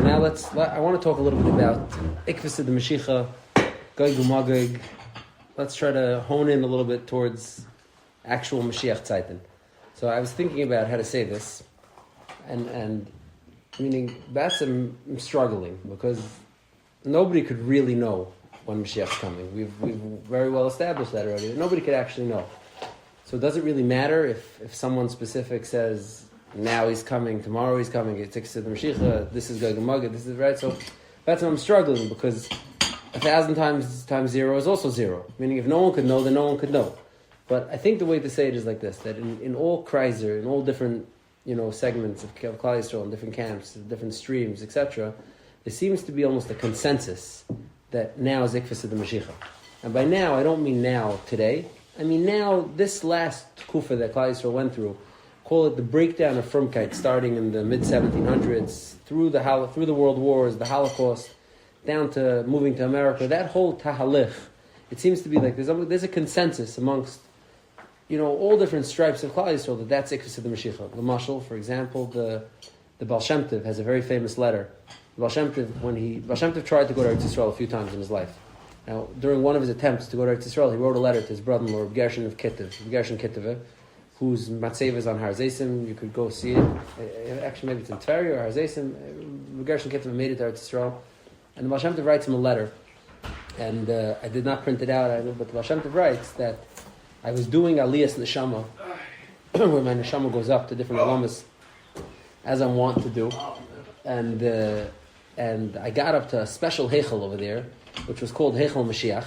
now I want to talk a little bit about Ikvesa the Mashiach, Gog u'Magog. Let's try to hone in a little bit towards actual Mashiach Tzaitin. So I was thinking about how to say this, and meaning I'm struggling because nobody could really know when Mashiach's coming. We've very well established that already. Nobody could actually know. So does it really matter if someone specific says, now he's coming, tomorrow he's coming, it's Ikvesa the Mashiach, this is Gog u'Magog, this is right? So that's why I'm struggling, because 1,000 times 0 is also 0. Meaning if no one could know, then no one could know. But I think the way to say it is like this, that in all Kreiser, in all different segments of Klal Yisrael, in different camps, different streams, etc., there seems to be almost a consensus that now is Ikvesa the Mashiach. And by now, I don't mean now, today. I mean now, this last kufa that Klal Yisrael went through, call it the breakdown of Frumkeit, starting in the mid-1700s, through the World Wars, the Holocaust, down to moving to America, that whole tahalich, it seems to be like there's a consensus amongst all different stripes of Klal Yisrael that that's Ikvesa the Mashiach. The Mashal, for example, the Baal Shem Tov has a very famous letter. The Baal Shem Tov tried to go to Eretz Yisrael a few times in his life. Now, during one of his attempts to go to Eretz Yisrael, he wrote a letter to his brother-in-law, Gershon of Kittiv, whose matzeva is on Har Zeisim. You could go see it. Actually, maybe it's in Tver or Har Zeisim. Gershon Kittiv made it to Eretz Yisrael. And the Baal Shem Tov writes him a letter. And I did not print it out, but the Baal Shem Tov writes that I was doing Aliyas Neshama, where my Neshama goes up to different alamas, as I want to do. And I got up to a special Heichel over there, which was called Heichel Mashiach.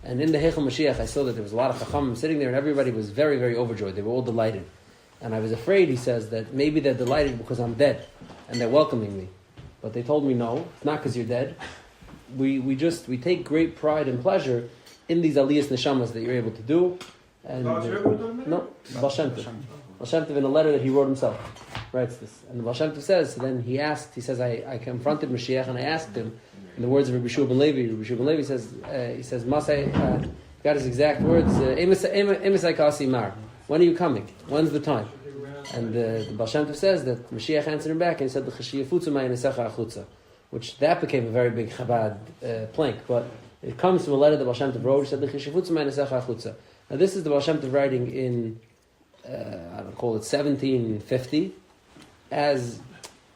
And in the Heichel Mashiach, I saw that there was a lot of Chachamim sitting there, and everybody was very, very overjoyed. They were all delighted. And I was afraid, he says, that maybe they're delighted because I'm dead, and they're welcoming me. But they told me, no, it's not because you're dead. We take great pride and pleasure in these Aliyas Neshamas that you're able to do. And no, Baal Shem Tov. Baal Shem Tov, in a letter that he wrote himself, writes this. And the Baal Shem Tov says, so then he says, I confronted Mashiach and I asked him, in the words of Rabbi Shua ben Levi, says, Masai, got his exact words, Emisai Kasi Mar, when are you coming? When's the time? And the Baal Shem Tov says that Mashiach answered him back and he said, which that became a very big Chabad plank, but it comes from a letter that Baal Shem Tov wrote. He said, now this is the Baal Shem Tov writing in, I don't call it 1750, as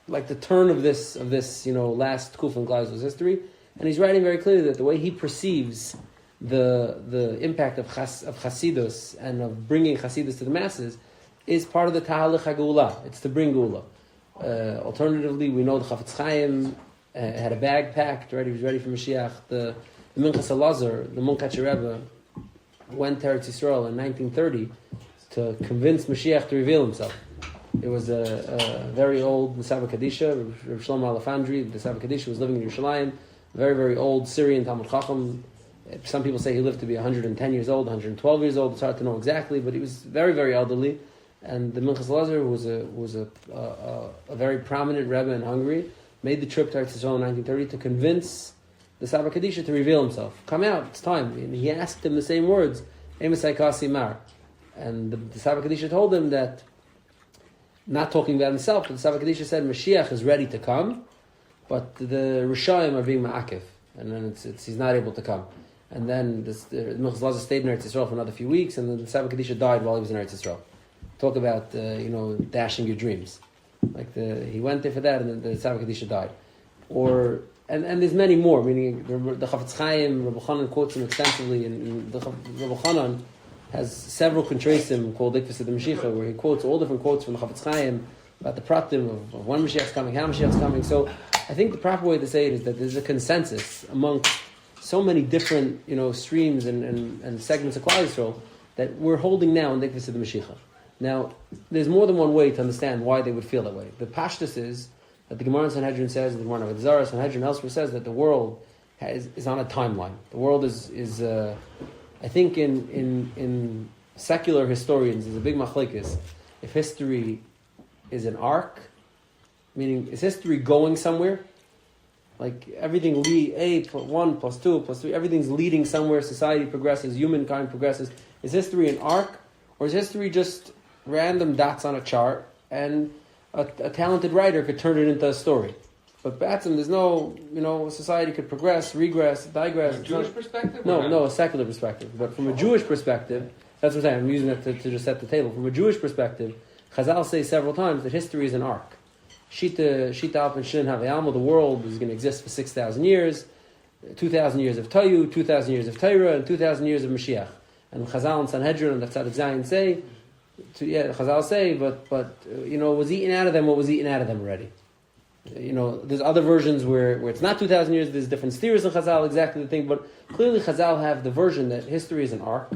like the turn of this last Kuf in Klal Yisrael's history, and he's writing very clearly that the way he perceives the impact of Chasidus and of bringing Chasidus to the masses is part of the Tahalach HaGeula. It's to bring Geula. Alternatively, we know the Chafetz Chaim had a bag packed, right? He was ready for Mashiach. The Minchas Elazar, the Munkatcher Rebbe, went to Eretz Yisrael in 1930 to convince Mashiach to reveal himself. It was a very old Nesava Kadisha, Rav Shlomo Alefandri. The Nesava Kadisha was living in Yerushalayim, very, very old Syrian Talmud Chacham. Some people say he lived to be 110 years old, 112 years old. It's hard to know exactly, but he was very, very elderly. And the Minchas Elazar was a very prominent Rebbe in Hungary, made the trip to Eretz Yisrael in 1930 to convince the Saba Kadisha to reveal himself. Come out, it's time. And he asked him the same words, Emisai Kasi Mar. And the Saba Kadisha told him that, not talking about himself, but the Saba Kadisha said, Mashiach is ready to come, but the Rishayim are being ma'akif. And then he's not able to come. And then the Minchas Elazar stayed in Eretz Yisrael for another few weeks, and then the Saba Kadisha died while he was in Eretz Yisrael. Talk about, dashing your dreams. He went there for that, and then the Saba Kadisha died. And there's many more, meaning the Chafetz Chaim, Rabbi Chanan quotes him extensively, and Rabbi Chanan has several contrasim called Ikvesa the Mashiach, where he quotes all different quotes from the Chafetz Chaim about the pratim of when Mashiach's coming, how Mashiach's coming. So I think the proper way to say it is that there's a consensus amongst so many different streams and segments of Klal Yisrael that we're holding now in the Ikvesa the Mashiach. Now, there's more than one way to understand why they would feel that way. The pashtus is that the Gemara in Sanhedrin says, the Gemara of Avodah Zarah, Sanhedrin elsewhere says that the world is on a timeline. The world is I think in secular historians, there's a big machlekes. If history is an arc, meaning is history going somewhere? Like everything, A+1 +2 +3, everything's leading somewhere. Society progresses, humankind progresses. Is history an arc, or is history just random dots on a chart, and a talented writer could turn it into a story? But Batsim, there's no, society could progress, regress, digress. From a Jewish perspective? No, a secular perspective. But from a Jewish perspective, that's what I'm saying. I'm using that to just set the table. From a Jewish perspective, Chazal say several times that history is an arc. Shita Alp and Shin Havayalma, the world is going to exist for 6,000 years, 2,000 years of Tayu, 2,000 years of Torah, and 2,000 years of Mashiach. And Chazal and Sanhedrin and the Tzaddik Zayin say, Chazal say, but was eaten out of them what was eaten out of them already. There's other versions where it's not 2,000 years, there's different theories in Chazal, exactly the thing, but clearly Chazal have the version that history is an arc,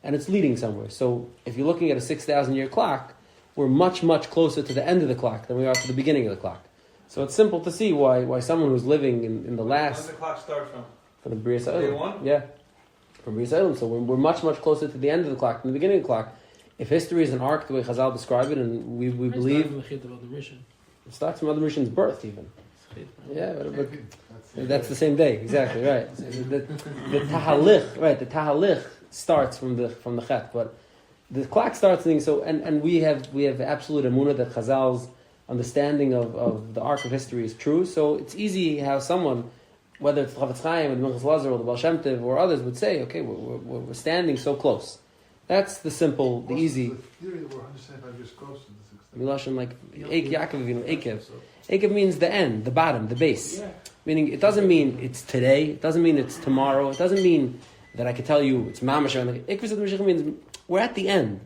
and it's leading somewhere. So if you're looking at a 6,000 year clock, we're much, much closer to the end of the clock than we are to the beginning of the clock. So it's simple to see why someone who's living in the last... When does the clock start from? From the Bria Day one? Yeah. From Bria Sa'olam. So we're much, much closer to the end of the clock than the beginning of the clock. If history is an arc, the way Chazal describe it, and we believe... It starts from Adam Rishon's birth, even. Yeah, but that's the same day, exactly, right. The Tahalich, right, the Tahalich starts from the Chet, but the clock starts things, so, and we have absolute emunah that Chazal's understanding of the arc of history is true, so it's easy how someone, whether it's Chavetz Chaim or the Minchas Lazar or the Baal Shem Tov or others, would say, okay, we're standing so close. That's the simple, the easy. The theory that we're 175 years close to the 6th. Milashon like Yaakov, Ekev. Ekev means the end, the bottom, the base. Yeah. Meaning, it doesn't mean it's today. It doesn't mean it's tomorrow. It doesn't mean that I could tell you it's mamash. Ikvesa Mashiach means we're at the end.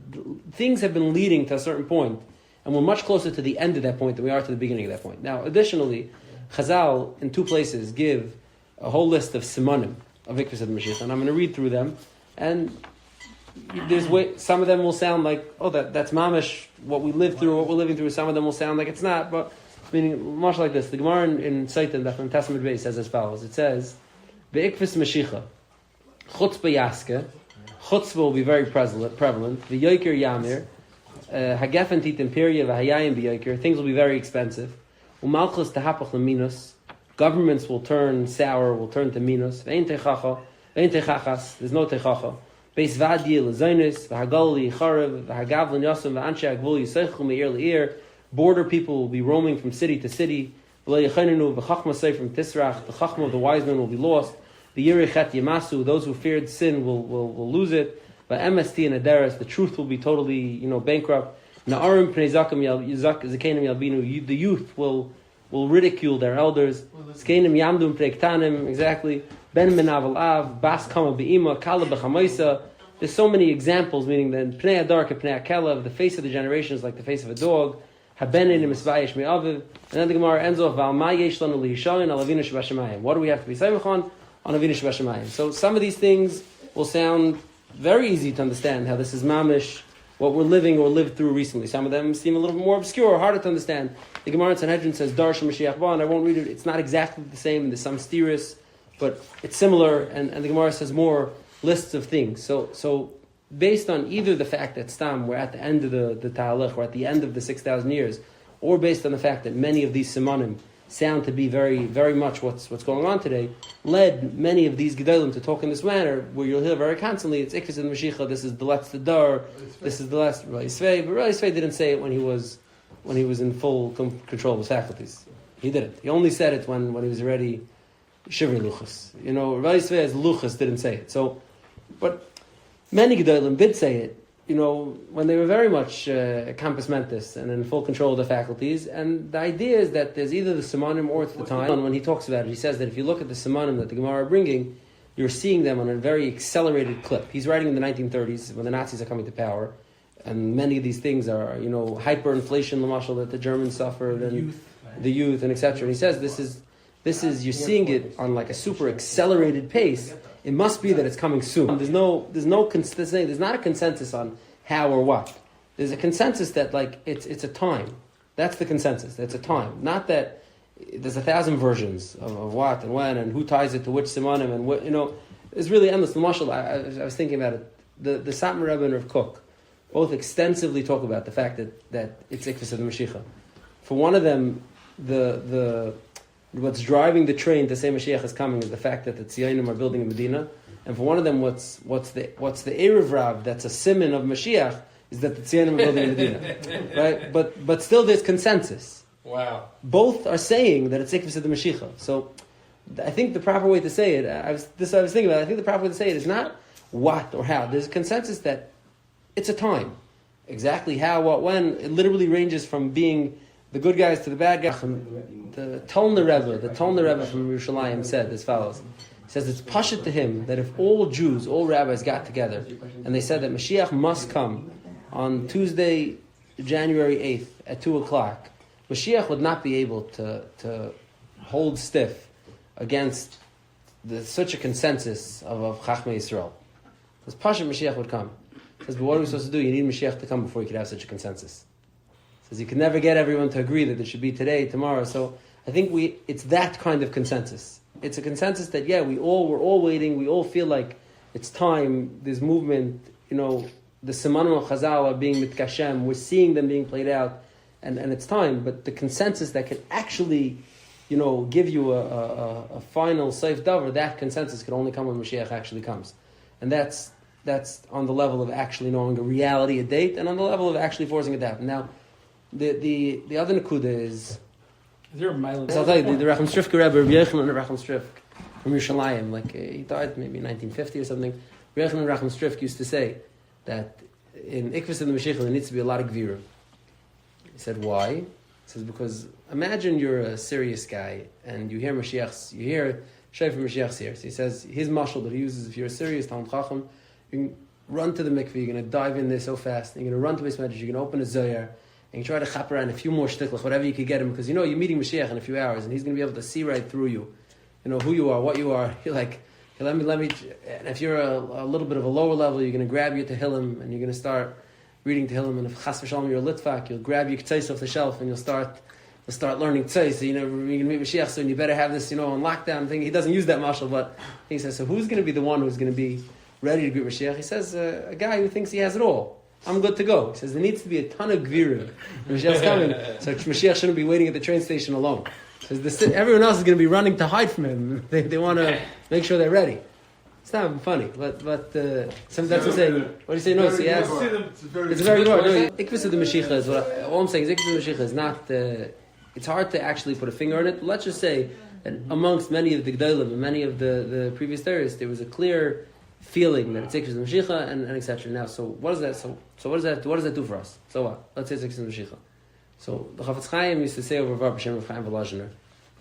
Things have been leading to a certain point, and we're much closer to the end of that point than we are to the beginning of that point. Now, additionally, Chazal in two places give a whole list of simanim of Ikvesa Mashiach, and I'm going to read through them. And some of them will sound like, that's mamash, what we live through, what we're living through. Some of them will sound like it's not, but meaning much like this. The Gemara in Seitan, the Testament base, says as follows. It says, "Be'ikvis Mashiach, chutzpah yaske, chutzpah will be very prevalent. V'yoker yamir, hagefen tit imperia v'hayayim b'yoker. Things will be very expensive. Umalchus tehapach leminus. Governments will turn sour, will turn to minus. Ve'ein techachas. There's no techacha. Beis vadiyah lezaynis v'hagali yicharev v'hagavlin yasam v'anshe agvul yiseichu me'ir le'ir. Border people will be roaming from city to city. The chachma of the wise men will be lost. The yirichet yamasu, those who feared sin will lose it. But MST and Adaris, the truth will be totally bankrupt. Na'arim pnei zakenim yalbinu, the youth will ridicule their elders. Zkenim yamdum pnei ktanim, exactly. Ben menavel av, bas kama be'ima, kala b'chamaisa. There's so many examples, meaning that pnei adar ke pnei akela, the face of the generation is like the face of a dog. And then the Gemara ends off, what do we have to be saying on Avinu Shebashamayim? So some of these things will sound very easy to understand, how this is mamish, what we're living or lived through recently. Some of them seem a little bit more obscure, harder to understand. The Gemara in Sanhedrin says, Darsha Mashiach Ba, and I won't read it. It's not exactly the same, there's some steerus, but it's similar, and the Gemara says more lists of things. So based on either the fact that Stam, we're at the end of the Ta'alech, we're at the end of the 6,000 years, or based on the fact that many of these Simanim sound to be very, very much what's going on today, led many of these Gedolim to talk in this manner, where you'll hear very constantly, it's Ikvesa Mashiach, this is the Let's the Dar, this is the last Rali Svei, but Rali Svei didn't say it when he was in full control of his faculties. He didn't. He only said it when he was already Shivri Luchas. Rali Svei as Luchas didn't say it. So, but many Gedolim did say it, when they were very much campus mentis and in full control of the faculties. And the idea is that there's either the Simanim or it's the time. When he talks about it, he says that if you look at the Simanim that the Gemara are bringing, you're seeing them on a very accelerated clip. He's writing in the 1930s when the Nazis are coming to power. And many of these things are, hyperinflation, Lamashal, that the Germans suffered, and the youth, and etc. And he says this is you're seeing it on like a super accelerated pace. It must be that it's coming soon. There's not a consensus on how or what. There's a consensus that it's a time. That's the consensus. That's a time. Not that there's 1,000 versions of what and when and who ties it to which simanim and what. It's really endless. The Mashal, I was thinking about it. The Satmar Rebbe and Rav Kook both extensively talk about the fact that it's Ikvesa Mashiach. For one of them, what's driving the train to say Mashiach is coming is the fact that the Tziyonim are building a Medina. And for one of them, what's the Erev Rav that's a siman of Mashiach is that the Tziyonim are building a Medina. Right? But still there's consensus. Wow. Both are saying that it's Ikvesa the Mashiach. So I think the proper way to say it, I was thinking about it, I think the proper way to say it is not what or how. There's a consensus that it's a time. Exactly how, what, when, it literally ranges from being the good guys to the bad guys. The Tolner Rebbe from Yerushalayim said as follows. He says it's pashut to him that if all Jews, all rabbis got together and they said that Mashiach must come on Tuesday, January 8th at 2 o'clock, Mashiach would not be able to hold stiff against such a consensus of Chachmei Yisrael. Because pashut Mashiach would come. He says, but what are we supposed to do? You need Mashiach to come before you could have such a consensus. He says you can never get everyone to agree that it should be today, tomorrow. So I think it's that kind of consensus. It's a consensus that we're all waiting. We all feel like it's time. There's movement. The Simanim of Chazal are being mitkashem. We're seeing them being played out, and it's time. But the consensus that can actually, give you a final safe davar, that consensus can only come when Mashiach actually comes, and that's on the level of actually knowing a reality, a date, and on the level of actually forcing it to happen. Now, the other nakuda is. Is there a mile? So I'll tell you, the Rechem Strifka Rebbe, Rabbi Yochanan Rechem Strifk from Yerushalayim, he died maybe in 1950 or something. Rabbi Yochanan Rechem Strifk used to say that in Ikvesa the Mashiach there needs to be a lot of gvira. He said, why? He says, because imagine you're a serious guy and you hear Shayfer Mashiach's here. So he says, his mashal that he uses, if you're a serious Talmud Chacham, you can run to the mikveh, you're going to dive in there so fast, and you're going to run to Beis Medrash, you're going to open a Zohar, and you try to chap around a few more shtiklach, whatever you could get him, because you're meeting Mashiach in a few hours, and he's going to be able to see right through you, who you are, what you are. You're like, let me. And if you're a little bit of a lower level, you're going to grab your Tehillim, and you're going to start reading Tehillim. And if Chas v'Shalom you're a Litvak, you'll grab your Ktseis off the shelf, and you'll start learning Ktseis. So, you're going to meet Mashiach, so you better have this, on lockdown thing. He doesn't use that mashal, but he says, so who's going to be the one who's going to be ready to greet Mashiach? He says, a guy who thinks he has it all. I'm good to go. He says there needs to be a ton of gvirim. Mashiach's coming, so Mashiach shouldn't be waiting at the train station alone. He says everyone else is going to be running to hide from him. They want to make sure they're ready. It's not funny, but that's what I'm saying. What do you say? No, it's it's a very good. No, Ikvesa the Mashiach is all I'm saying. Is Ikvesa the Mashiach is not. It's hard to actually put a finger on it. Let's just say that amongst many of the Gdolim and many of the previous theorists, there was a clear feeling that it's Ikvesa the Mashiach and etc. Now, so what is that? So what does that do for us? So what? Let's say it's Ikvesa the Mashiach. So the Chafetz Chaim used to say over Var B'Shem of Chaim Volozhiner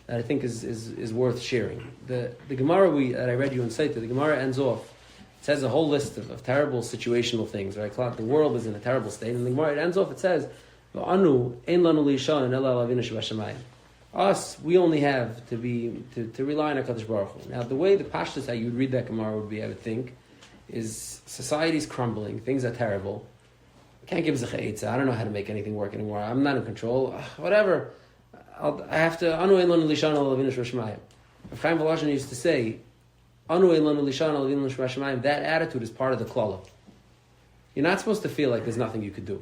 that I think is worth sharing. The Gemara that I read you in Saita, the Gemara ends off. It says a whole list of terrible situational things. Right, the world is in a terrible state, and the Gemara it ends off. It says, "V'anu ein lanu li'ishan ela l'avinu shebashamayim." Us, we only have to rely on HaKadosh Baruch Hu. Now, the way the pashtus how you'd read that Gemara would be, I would think, is society's crumbling, things are terrible. I can't give Zech Eitzah. I don't know how to make anything work anymore. I'm not in control. Whatever. I have to. Anu ein lanu li'ishan ela l'avinu shebashamayim. Chaim Volozhiner used to say, Anu ein lanu li'ishan ela l'avinu shebashamayim. That attitude is part of the klala. You're not supposed to feel like there's nothing you could do.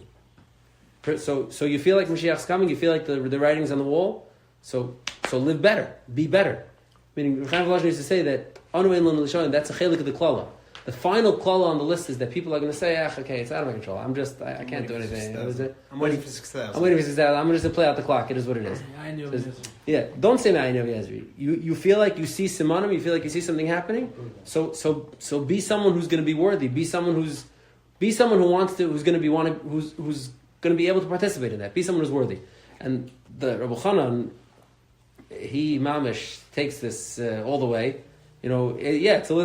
So you feel like Mashiach's coming. You feel like the writing's on the wall. So live better, be better. Meaning, Chaim Volozhiner used to say that Anu ein lanu li'ishan. That's a chelik of the klala. The final klala on the list is that people are going to say, okay, it's out of my control. I can't do anything. I'm waiting for 6,000. I'm waiting for 6,000. I'm going to play out the clock. It is what it is. Don't say I know Yazri. You feel like you see simanim. You feel like you see something happening. So be someone who's going to be worthy. Be someone who wants to. Who's going to be able to participate in that. Be someone who's worthy. And the Rabbi Chanan, he mamish takes this all the way. It's Chaim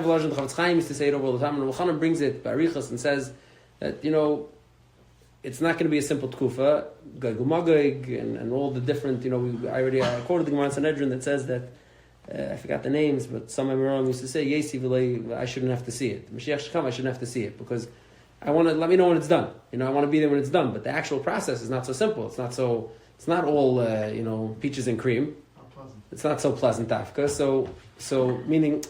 Volozhiner. The Chafetz Chaim used to say it over all the time. And Rabbi Chanan brings it by Arichas and says that it's not going to be a simple tkufa, Gagumagig, and all the different. I quoted the Gemara in Sanhedrin that says that I forgot the names, but some Amiram used to say Yesi v'lei. I shouldn't have to see it. Mashiach should come. I shouldn't have to see it because I want to let me know when it's done. I want to be there when it's done. But the actual process is not so simple. It's not all peaches and cream. It's not so pleasant, Dafka. So meaning,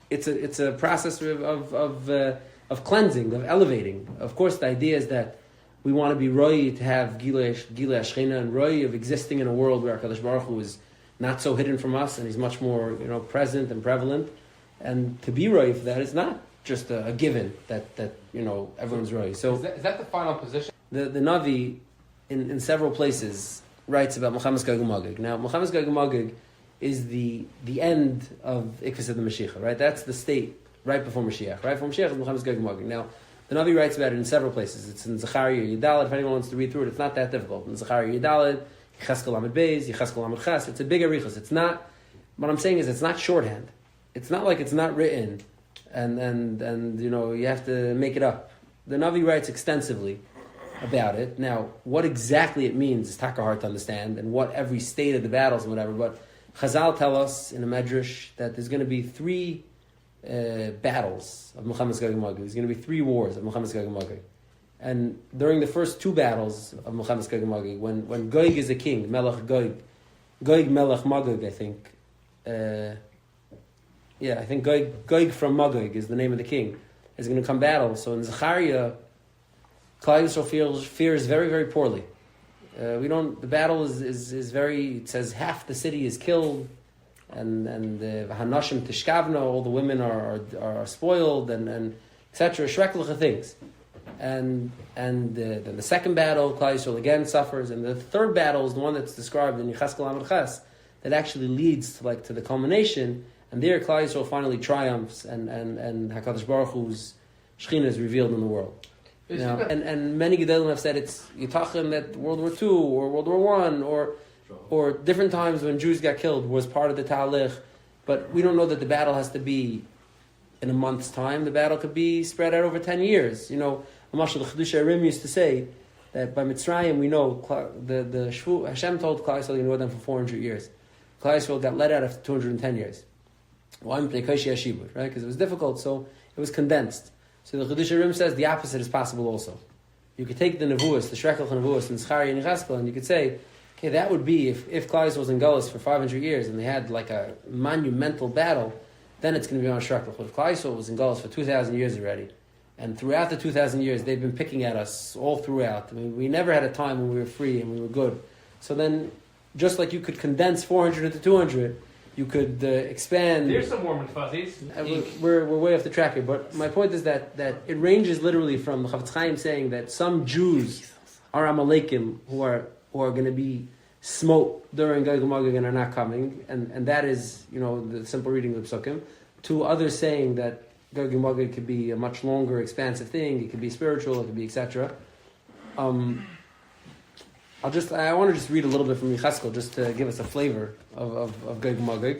it's a process of cleansing, of elevating. Of course, the idea is that we want to be roi to have gilei ashchina and roi of existing in a world where HaKadosh Baruch Hu is not so hidden from us and he's much more present and prevalent. And to be roi for that is not just a given that everyone's roi. So is that the final position? The Navi in several places writes about Muhammad's Gog and Magog. Now, Muhammad's Gog and Magog is the end of Ikvesa the Mashiach, right? That's the state right before Mashiach. Right before Mashiach is Muhammad's Gog and Magog. Now, the Navi writes about it in several places. It's in Zechariah Yudalid. If anyone wants to read through it, it's not that difficult. In Zechariah Yudalid, Yecheskel Amid Beis, Yecheskel Amid Ches. It's a big arichos. It's not. What I'm saying is, it's not shorthand. It's not like it's not written, and you have to make it up. The Navi writes extensively about it. Now, what exactly it means is taka hard to understand, and what every state of the battles and whatever. But Chazal tell us in a medrash that there's going to be 3 battles of Muhammad's Gog and Magog. There's going to be 3 wars of Muhammad's Gog and Magog. And during the first 2 battles of Muhammad's Gog and Magog, when Gog is a king, Melech Gog Melech Magog, I think. I think Gog from Magog is the name of the king. Is going to come battle. So in Zechariah, Klal Yisrael fears very, very poorly. The battle is very, it says half the city is killed, and Hanashim Tishkavna, all the women are spoiled, and etc. Shrekliche things. And then the second battle, Klal Yisrael again suffers, and the third battle is the one that's described in Yecheskel Amid Ches, that actually leads to the culmination, and there Klal Yisrael finally triumphs, and HaKadosh Baruch Hu's Shekhinah is revealed in the world. Now, and many Gedolim have said it's Yitachim that World War II or World War I or different times when Jews got killed was part of the Talich, but we don't know that the battle has to be in a month's time. The battle could be spread out over 10 years. Mashal the Chiddushei Arim used to say that by Mitzrayim we know the Shvu, Hashem told Klal Yisrael to ignore them for 400 years. Klal Yisrael got let out after 210 years. Why? Right? Because it was difficult, so it was condensed. So the Chiddushei Arim says the opposite is possible also. You could take the Nevuos, the Shrekel Nevuos, and Zechariah and Yecheskel, and you could say, okay, that would be if Klal Yisrael was in Galus for 500 years and they had like a monumental battle, then it's going to be on Shrekel. But if Klal Yisrael was in Galus for 2,000 years already, and throughout the 2,000 years they've been picking at us all throughout. I mean, we never had a time when we were free and we were good. So then, just like you could condense 400 into 200, you could expand. There's some warm and fuzzies. We're way off the track here, but my point is that it ranges literally from the Chavetz Chaim saying that some Jews are Amalekim who are going to be smote during Gog and Magog and are not coming, and that is the simple reading of the Psukim, to others saying that Gog and Magog could be a much longer, expansive thing. It could be spiritual. It could be etc. I want to just read a little bit from Yecheskel just to give us a flavor of Gog and Magog.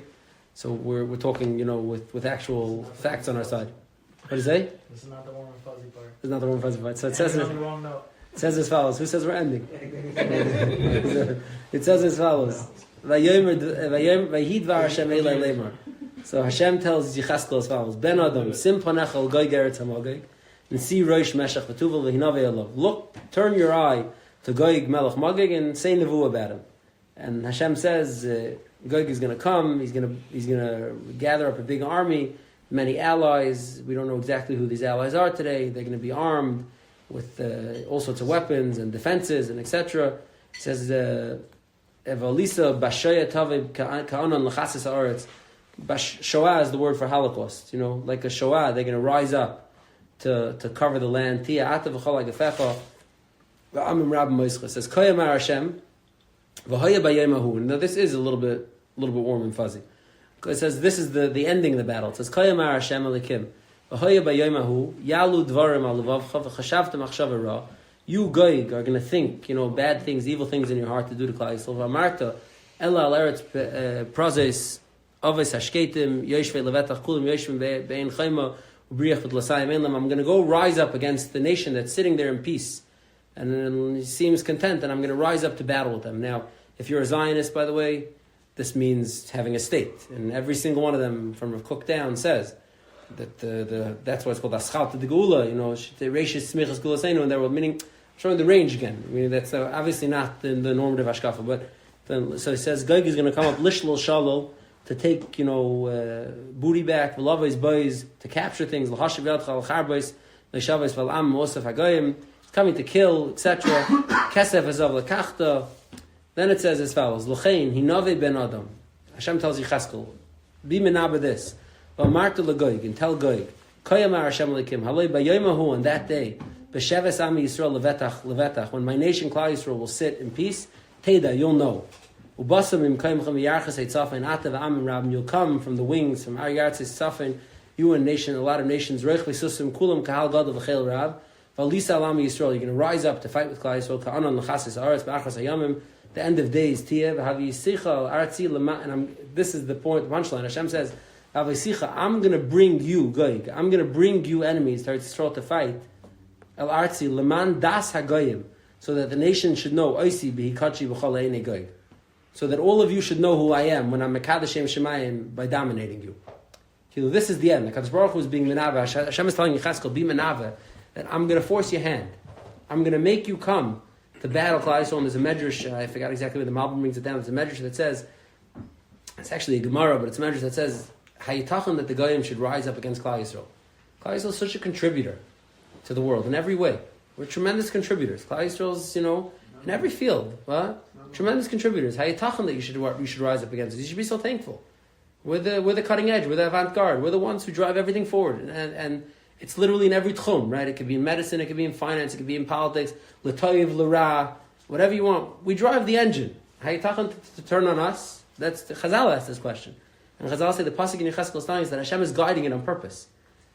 So we're talking, with actual facts on our side. What do you say? This is not the warm and fuzzy part. It's not the warm and fuzzy part. So it says on the wrong note. It says as follows. Who says we're ending? It says as follows. So Hashem tells Yecheskel as follows: Ben Adam, Sim Panechel Gog Eretz HaMagog, and see Rosh Meshach V'Tuvel V'Hinavei Alav. Look, turn your eye to Gog Melech Magog and say nevuah about him. And Hashem says Gog is going to come. He's going to gather up a big army, many allies. We don't know exactly who these allies are today. They're going to be armed with all sorts of weapons and defenses and etc. It says Evalisa Bashaya Tavib Ka'anan L'Chasis Haaretz. Shoah is the word for Holocaust. Like a Shoah, they're going to rise up to cover the land. Tia Ata V'Cholai Gefecha. V'Amim Rab Moischa says Koyamar Hashem V'Hoya B'Yemahu. Now this is a little bit warm and fuzzy. It says this is the ending of the battle. It says Koyamar Hashem Elikim V'Hoya B'Yemahu Yalu Dvarim Al Levavcha V'Chashavta Machshava Ra. You Gog are going to think bad things, evil things in your heart to do to Klal Yisrael. V'Amarta Ela Al Eretz Prozes Aves Hashketim Yoshvei Levetach Kulim Yoshvim Be'en Chayma Ubriach V'Tlasayim Einlam. I'm going to go rise up against the nation that's sitting there in peace. And he seems content, and I'm going to rise up to battle with them. Now, if you're a Zionist, by the way, this means having a state. And every single one of them, from Rav Kook down, says that that's why it's called Aschal de Geula, Reishis Smichas Gulaseinu, and they're meaning, showing the range again. I mean, that's obviously not the normative Hashkafa, but so he says, Gog is going to come up, Lishlul Shalol, to take, booty back, V'lavais Boys, to capture things, L'chashiv Yadcha, L'charbais, L'shavais V'al'am, Mosef HaGoyim, coming to kill, etc. Kesef Azav L'kachta. Then it says as follows: L'chein Hinave Ben Adam. Hashem tells Yecheskel, be menabeh this. V'amarta l'Gog, and tell Gog, Koyamar Hashem Elikim Halei B'Yomahu, on that day, B'Sheves Ami Yisrael Levetach, when my nation Klal Yisrael will sit in peace. Teda, you'll know. Ubasam imkaim cham yarchas eitzafin atav amim rab. You'll come from the wings from Aryatzis Tzafin. You and nation, a lot of nations. Reich v'susim kulam kahal gadol v'chel rab. V'alisa alam Yisrael. You're going to rise up to fight with Klal Yisrael. Ka'anon l'chasis aretz b'achras hayamim. The end of days. Tiyeh v'havi yisicha aratzi lema. And this is the point, the punchline. Hashem says, I'm going to bring you, Goyig. I'm going to bring you enemies to Yisrael to fight. El artzi leman das hagoyim. So that the nation should know, Oisi b'hikachi b'chol einei Goyig. So that all of you should know who I am when I'm Mekadeshem Shemayim by dominating you. This is the end. Like HaKadosh Baruch Hu is being Menaveh. Hashem is telling Yecheskel, be Menaveh, that I'm going to force your hand. I'm going to make you come to battle Klal Yisrael. And there's a medrash, I forgot exactly where the Malbim brings it down. There's a medrash that says, it's actually a Gemara, but it's a medrash that says, Hayitachon that the Goyim should rise up against Klal Yisrael. Klal Yisrael is such a contributor to the world in every way. We're tremendous contributors. Klal Yisrael's, in every field. What? Tremendous contributors. Hayitachon that you should rise up against us. You should be so thankful. We're the cutting edge. We're the avant-garde. We're the ones who drive everything forward. And it's literally in every tchum, right? It could be in medicine. It could be in finance. It could be in politics. L'toyev, l'ra, whatever you want. We drive the engine. Hayitachon to turn on us. That's Chazal asked this question. And Chazal say the pasuk in Yecheskel is telling us that Hashem is guiding it on purpose.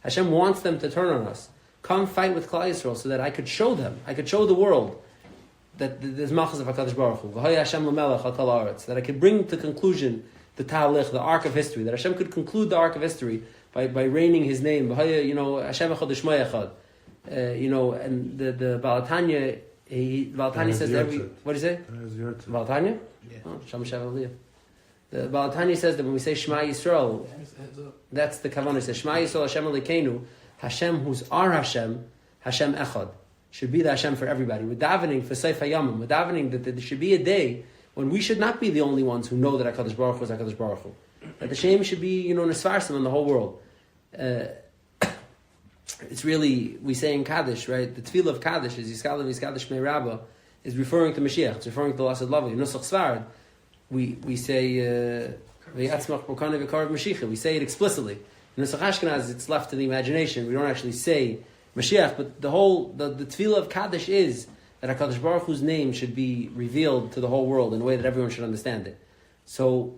Hashem wants them to turn on us. Come fight with Klal Yisrael so that I could show them. I could show the world that there's Malchus of HaKadosh Baruch Hu, V'haya Hashem l'melech al kol haaretz, that I could bring to conclusion the Talich, the arc of history, that Hashem could conclude the arc of history by reigning His name. V'haya, Hashem echad u'shmo echad. And the Balatanya, Balatanya says that what do you say? Balatanya? Yeah. Oh, Shem Shav Aliyah. The Balatanya says that when we say Shema Yisrael, that's the kavanah. It says Shema Yisrael Hashem Elokeinu, Hashem who's our Hashem, Hashem echad. Should be the Hashem for everybody. We're davening for Seif HaYamim. We're davening that there should be a day when we should not be the only ones who know that HaKadosh Baruch Hu is HaKadosh Baruch Hu. That the Shem should be, Nesfarsim in the whole world. It's really, we say in Kaddish, right? The tefillah of Kaddish is Yiskalav Yiskadish Mei Rabbah, is referring to Mashiach. It's referring to the Lasad Lavi. In Nusach Svarad, we say V'yatzmach B'karne V'karav Mashiach. We say it explicitly. In Nusach Ashkenaz, it's left to the imagination. We don't actually say Mashiach, but the tefillah of Kaddish is that HaKadosh Baruch Hu's name should be revealed to the whole world in a way that everyone should understand it. So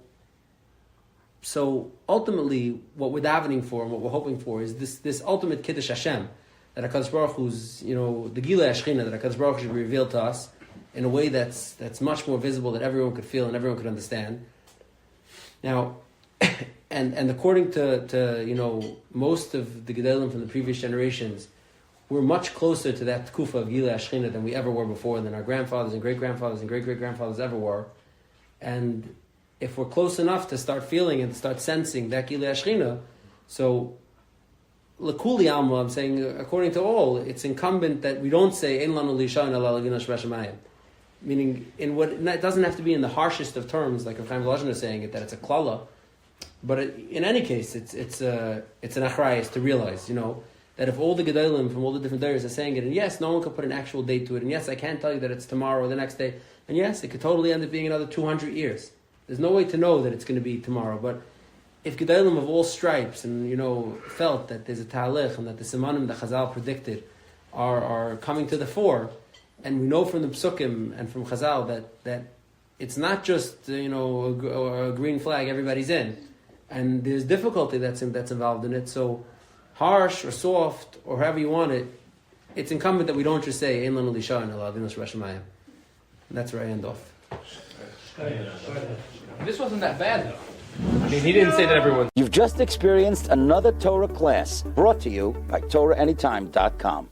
ultimately, what we're davening for and what we're hoping for is this ultimate Kiddush Hashem, that HaKadosh Baruch Hu's, the Gilei HaShechina, that HaKadosh Baruch Hu should be revealed to us in a way that's much more visible, that everyone could feel and everyone could understand. Now, and according to most of the Gedolim from the previous generations, we're much closer to that tkufa of Gilei HaShechina than we ever were before, than our grandfathers and great-grandfathers and great-great-grandfathers ever were. And if we're close enough to start feeling and start sensing that Gilei HaShechina, so L'kuli Alma, I'm saying, according to all, it's incumbent that we don't say Ein lanu lishayin ala l'gina sh'bashamayim. Meaning, it doesn't have to be in the harshest of terms, like Chaim Volozhin is saying it, that it's a klala. But in any case, it's an achrayus to realize, that if all the Gedolim from all the different areas are saying it, and yes, no one could put an actual date to it, and yes, I can't tell you that it's tomorrow or the next day, and yes, it could totally end up being another 200 years. There's no way to know that it's going to be tomorrow, but if Gedolim of all stripes and, felt that there's a talich and that the simanim that Chazal predicted are coming to the fore, and we know from the Psukim and from Chazal that it's not just, a green flag everybody's in, and there's difficulty that's involved in it, so harsh or soft or however you want it, it's incumbent that we don't just say Ein lanu lishayin ala l'gina sh'bashamayim. That's where I end off. This wasn't that bad, though. He didn't say that everyone. You've just experienced another Torah class brought to you by TorahAnytime.com.